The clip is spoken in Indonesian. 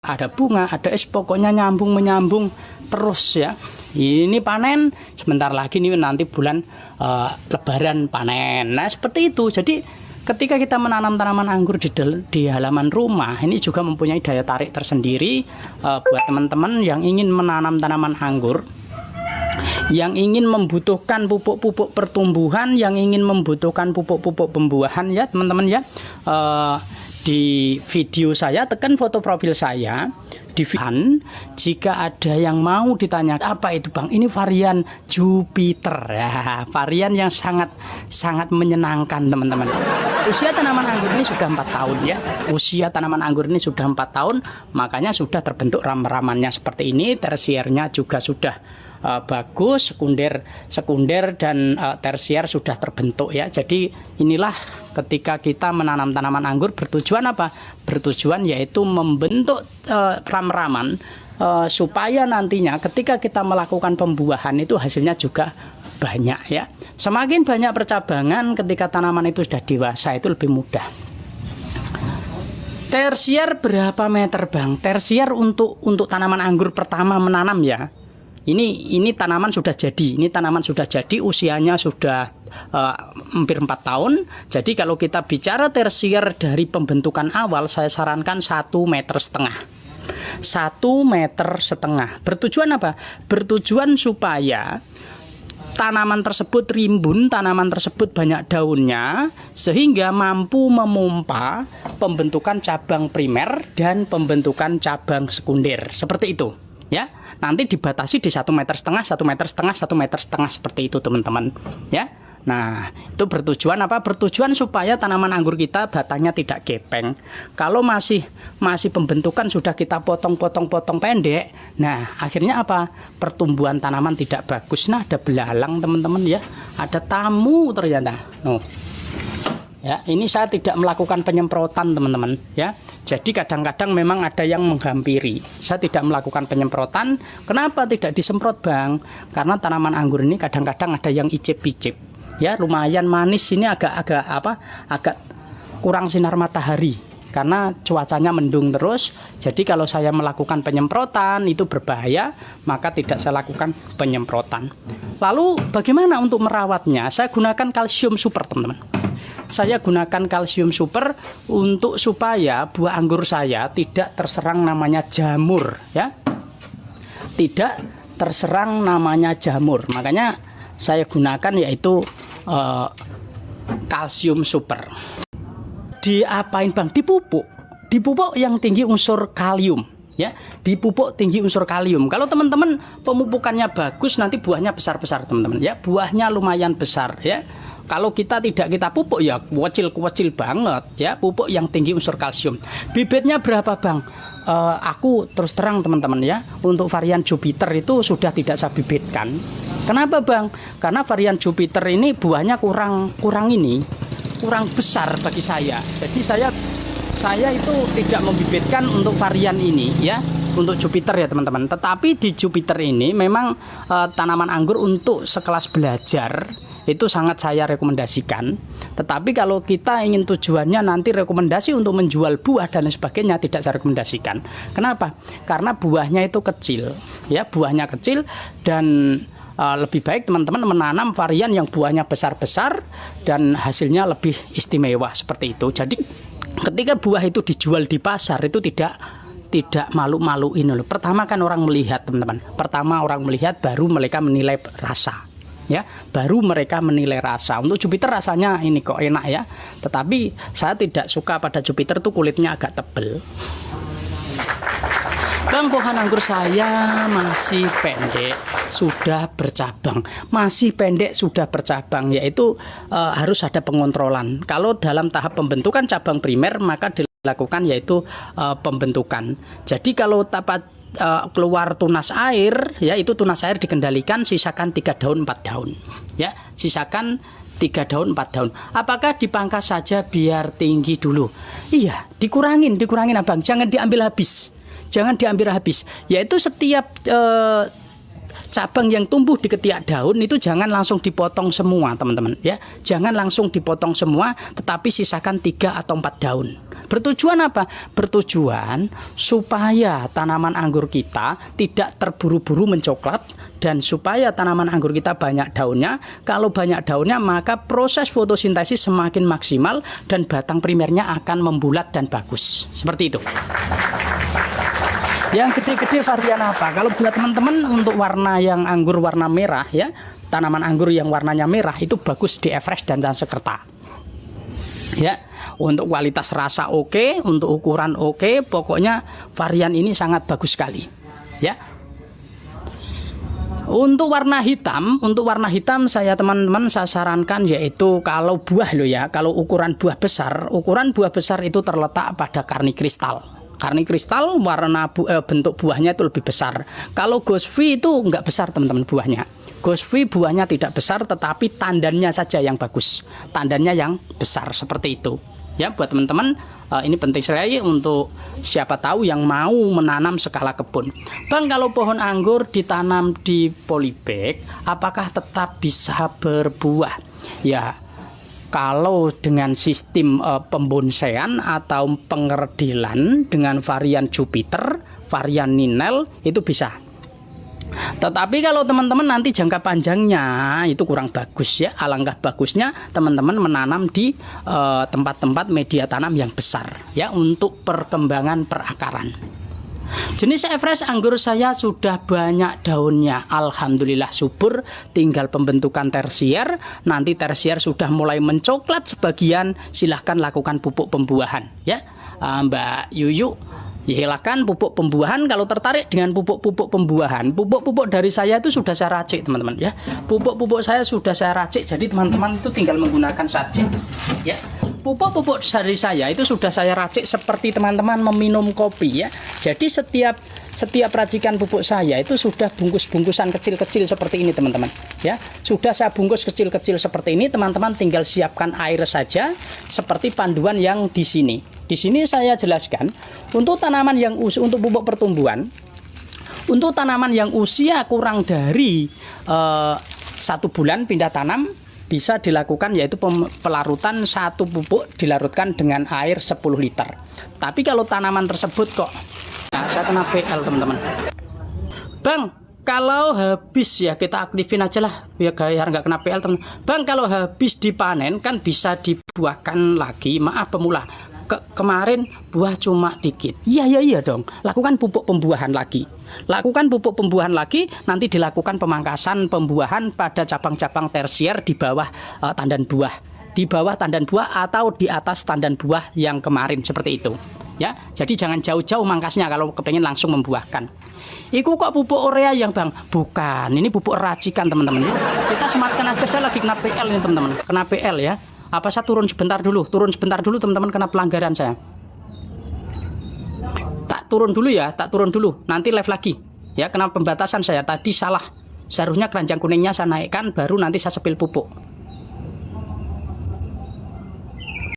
ada bunga, ada es, pokoknya nyambung menyambung terus ya. Ini panen, sebentar lagi nih nanti bulan Lebaran panen. Nah seperti itu. Jadi ketika kita menanam tanaman anggur di halaman rumah, ini juga mempunyai daya tarik tersendiri buat teman-teman yang ingin menanam tanaman anggur, yang ingin membutuhkan pupuk-pupuk pertumbuhan, yang ingin membutuhkan pupuk-pupuk pembuahan ya teman-teman ya. Di video saya, tekan foto profil saya di video. Jika ada yang mau ditanya apa itu Bang, ini varian Jupiter ya, varian yang sangat menyenangkan teman-teman. Usia tanaman anggur ini sudah 4 tahun ya. Usia tanaman anggur ini sudah 4 tahun, makanya sudah terbentuk ram-ramannya seperti ini. Tersiernya juga sudah bagus, sekunder dan tersier sudah terbentuk ya. Jadi inilah ketika kita menanam tanaman anggur bertujuan apa? Bertujuan yaitu membentuk ram-raman supaya nantinya ketika kita melakukan pembuahan itu hasilnya juga banyak ya. Semakin banyak percabangan ketika tanaman itu sudah dewasa itu lebih mudah. Tersier berapa meter Bang? Tersier untuk tanaman anggur pertama menanam ya. Ini tanaman sudah jadi. Ini tanaman sudah jadi, usianya sudah hampir 4 tahun. Jadi kalau kita bicara tersier dari pembentukan awal, saya sarankan 1,5 meter. 1,5 meter. Bertujuan apa? Bertujuan supaya tanaman tersebut rimbun, tanaman tersebut banyak daunnya, sehingga mampu memompa pembentukan cabang primer dan pembentukan cabang sekunder. Seperti itu ya. Nanti dibatasi di 1,5 meter, 1,5 meter, 1,5 meter seperti itu teman-teman ya. Nah itu bertujuan apa? Bertujuan supaya tanaman anggur kita batangnya tidak gepeng. Kalau masih pembentukan sudah kita potong pendek, nah akhirnya apa? Pertumbuhan tanaman tidak bagus. Nah ada belalang teman-teman ya, ada tamu ternyata. Ya, ini saya tidak melakukan penyemprotan teman-teman ya. Jadi kadang-kadang memang ada yang menghampiri. Saya tidak melakukan penyemprotan. Kenapa tidak disemprot Bang? Karena tanaman anggur ini kadang-kadang ada yang icip-icip. Ya, lumayan manis ini agak kurang sinar matahari karena cuacanya mendung terus. Jadi kalau saya melakukan penyemprotan itu berbahaya, maka tidak saya lakukan penyemprotan. Lalu bagaimana untuk merawatnya? Saya gunakan kalsium super teman-teman. Saya gunakan kalsium super untuk supaya buah anggur saya tidak terserang namanya jamur ya. Tidak terserang namanya jamur. Makanya saya gunakan yaitu kalsium super. Diapain Bang? Dipupuk. Dipupuk yang tinggi unsur kalium ya. Dipupuk tinggi unsur kalium. Kalau teman-teman pemupukannya bagus, nanti buahnya besar-besar teman-teman ya. Buahnya lumayan besar ya. Kalau kita tidak kita pupuk ya kuecil banget ya, pupuk yang tinggi unsur kalsium. Bibitnya berapa Bang? Aku terus terang teman-teman ya, untuk varian Jupiter itu sudah tidak saya bibitkan. Kenapa Bang? Karena varian Jupiter ini buahnya kurang besar bagi saya. Jadi saya itu tidak membibitkan untuk varian ini ya, untuk Jupiter ya teman-teman. Tetapi di Jupiter ini memang tanaman anggur untuk sekelas belajar itu sangat saya rekomendasikan. Tetapi kalau kita ingin tujuannya nanti rekomendasi untuk menjual buah dan sebagainya, tidak saya rekomendasikan. Kenapa? Karena buahnya itu kecil ya, buahnya kecil dan lebih baik teman-teman menanam varian yang buahnya besar-besar dan hasilnya lebih istimewa seperti itu. Jadi ketika buah itu dijual di pasar itu tidak malu-maluin loh. Pertama kan orang melihat teman-teman. Pertama orang melihat, baru mereka menilai rasa. Ya, baru mereka menilai rasa. Untuk Jupiter rasanya ini kok enak ya. Tetapi saya tidak suka pada Jupiter tuh kulitnya agak tebel. Bang, pohon anggur saya masih pendek, sudah bercabang. Masih pendek sudah bercabang, yaitu harus ada pengontrolan. Kalau dalam tahap pembentukan cabang primer maka dilakukan yaitu pembentukan. Jadi kalau keluar tunas air ya, itu tunas air dikendalikan, sisakan 3 daun 4 daun ya, sisakan 3 daun 4 daun. Apakah dipangkas saja biar tinggi dulu? Iya, dikurangin Abang, jangan diambil habis, yaitu setiap cabang yang tumbuh di ketiak daun itu jangan langsung dipotong semua teman-teman ya, jangan langsung dipotong semua, tetapi sisakan 3 atau 4 daun. Bertujuan apa? Bertujuan supaya tanaman anggur kita tidak terburu-buru mencoklat dan supaya tanaman anggur kita banyak daunnya. Kalau banyak daunnya maka proses fotosintesis semakin maksimal dan batang primernya akan membulat dan bagus. Seperti itu. Yang gede-gede varian apa? Kalau buat teman-teman untuk warna yang anggur warna merah ya, tanaman anggur yang warnanya merah itu bagus di Everest dan Sansekerta. Ya, untuk kualitas rasa oke, untuk ukuran oke, pokoknya varian ini sangat bagus sekali. Ya. Untuk warna hitam saya teman-teman saya sarankan yaitu kalau buah loh ya, kalau ukuran buah besar itu terletak pada karni kristal. Karni kristal warna bentuk buahnya itu lebih besar. Kalau Gosvi itu enggak besar teman-teman buahnya. Gosvi buahnya tidak besar tetapi tandannya saja yang bagus. Tandannya yang besar seperti itu. Ya buat teman-teman ini penting sekali untuk siapa tahu yang mau menanam skala kebun. Bang, kalau pohon anggur ditanam di polybag apakah tetap bisa berbuah? Ya, kalau dengan sistem pembonsaian atau pengerdilan dengan varian Jupiter, varian Ninel itu bisa. Tetapi kalau teman-teman nanti jangka panjangnya itu kurang bagus ya. Alangkah bagusnya teman-teman menanam di tempat-tempat media tanam yang besar ya untuk perkembangan perakaran. Jenis Everest anggur saya sudah banyak daunnya, alhamdulillah subur, tinggal pembentukan tersier. Nanti tersier sudah mulai mencoklat sebagian, silahkan lakukan pupuk pembuahan ya. Mbak Yuyu, silakan pupuk pembuahan. Kalau tertarik dengan pupuk pembuahan, pupuk dari saya itu sudah saya racik teman-teman ya. Pupuk saya sudah saya racik, jadi teman-teman itu tinggal menggunakan saja ya. Pupuk dari saya itu sudah saya racik seperti teman-teman meminum kopi ya. Jadi setiap racikan pupuk saya itu sudah bungkus-bungkusan kecil-kecil seperti ini teman-teman ya. Sudah saya bungkus kecil-kecil seperti ini, teman-teman tinggal siapkan air saja seperti panduan yang di sini. Di sini saya jelaskan untuk tanaman yang untuk pupuk pertumbuhan, untuk tanaman yang usia kurang dari 1 bulan pindah tanam bisa dilakukan yaitu pelarutan satu pupuk dilarutkan dengan air 10 liter. Tapi kalau tanaman tersebut kok saya kena PL teman-teman. Bang, kalau habis ya kita aktifin aja lah biar nggak kena PL teman. Bang, kalau habis dipanen kan bisa dibuahkan lagi. Maaf pemula. Kemarin buah cuma dikit. Iya dong. Lakukan pupuk pembuahan lagi. Lakukan pupuk pembuahan lagi. Nanti dilakukan pemangkasan pembuahan pada cabang-cabang tersier di bawah tandan buah. Di bawah tandan buah atau di atas tandan buah yang kemarin seperti itu. Ya, jadi jangan jauh-jauh mangkasnya kalau kepengen langsung membuahkan. Iku kok pupuk urea yang bang? Bukan. Ini pupuk racikan teman-teman. Kita sematkan aja. Saya lagi kena PL ini teman-teman. Kena PL ya. Apa saya turun sebentar dulu teman-teman, kena pelanggaran saya. Tak turun dulu nanti live lagi ya, kena pembatasan saya tadi salah. Seharusnya keranjang kuningnya saya naikkan baru nanti saya sepil pupuk.